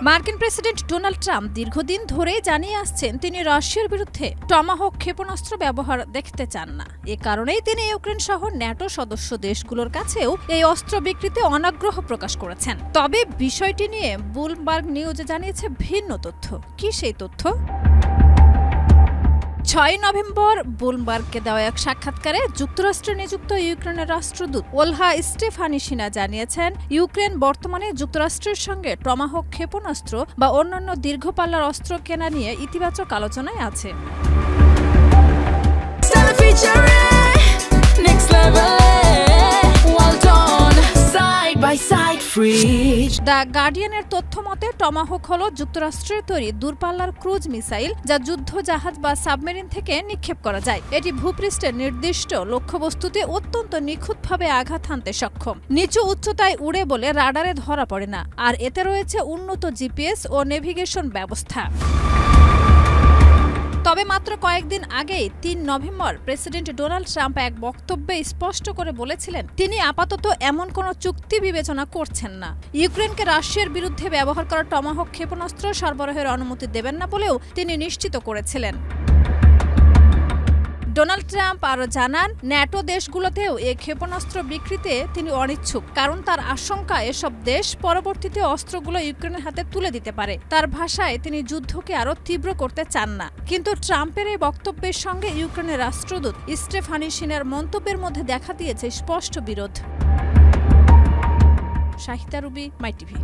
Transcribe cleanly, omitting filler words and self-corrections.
মার্কিন president Donald Trump দীর্ঘদিন ধরে জানিয়ে আসছেন তিনি রাশিয়ার বিরুদ্ধে টমাহক ক্ষেপণাস্ত্র ব্যবহার দেখতে চান না। এ কারণেই তিনি ইউক্রেন সহ ন্যাটো সদস্য দেশগুলোর কাছেও এই অস্ত্র বিক্রিতে অনাগ্রহ প্রকাশ করেছেন। তবে বিষয়টি নিয়ে ব্লুমবার্গ নিউজে জানিয়েছে ভিন্ন তথ্য। কি সেই তথ্য? ৬ নভেম্বর ব্লুমবার্গকে দেওয়া এক সাক্ষাৎকারে যুক্তরাষ্ট্রে নিযুক্ত ইউক্রেনের রাষ্ট্রদূত ওলহা স্টেফানিশিনা জানিয়েছেন, ইউক্রেন বর্তমানে যুক্তরাষ্ট্রের সঙ্গে টমাহক ক্ষেপণাস্ত্র বা অন্যান্য দীর্ঘপাল্লার অস্ত্র কেনা নিয়ে ইতিবাচক আলোচনায় আছে। দ্য গার্ডিয়ানের তথ্য মতে টমাহক হল যুক্তরাষ্ট্রের তৈরি দূরপাল্লার ক্রুজ মিসাইল, যা যুদ্ধ জাহাজ বা সাবমেরিন থেকে নিক্ষেপ করা যায়। এটি ভূপৃষ্ঠের নির্দিষ্ট লক্ষ্যবস্তুতে অত্যন্ত নিখুঁতভাবে আঘাত হানতে সক্ষম। নিচু উচ্চতায় উড়ে বলে রাডারে ধরা পড়ে না, আর এতে রয়েছে উন্নত জিপিএস ও নেভিগেশন ব্যবস্থা। তবে মাত্র কয়েকদিন আগেই ৩ নভেম্বর প্রেসিডেন্ট ডোনাল্ড ট্রাম্প এক বক্তব্যে স্পষ্ট করে বলেছিলেন তিনি আপাতত এমন কোনো চুক্তি বিবেচনা করছেন না। ইউক্রেনকে রাশিয়ার বিরুদ্ধে ব্যবহার করা টমাহক ক্ষেপণাস্ত্র সরবরাহের অনুমতি দেবেন না বলেও তিনি নিশ্চিত করেছিলেন। ডোনাল্ড ট্রাম্প আরও জানান, ন্যাটো দেশগুলোতেও এই ক্ষেপণাস্ত্র বিক্রিতে তিনি অনিচ্ছুক, কারণ তার আশঙ্কা এসব দেশ পরবর্তীতে অস্ত্রগুলো ইউক্রেনের হাতে তুলে দিতে পারে। তার ভাষায় তিনি যুদ্ধকে আরও তীব্র করতে চান না। কিন্তু ট্রাম্পের এই বক্তব্যের সঙ্গে ইউক্রেনের রাষ্ট্রদূত স্টেফানিশিনার মন্তব্যের মধ্যে দেখা দিয়েছে স্পষ্ট বিরোধ। শাহিদা রুবি, মাই টিভি।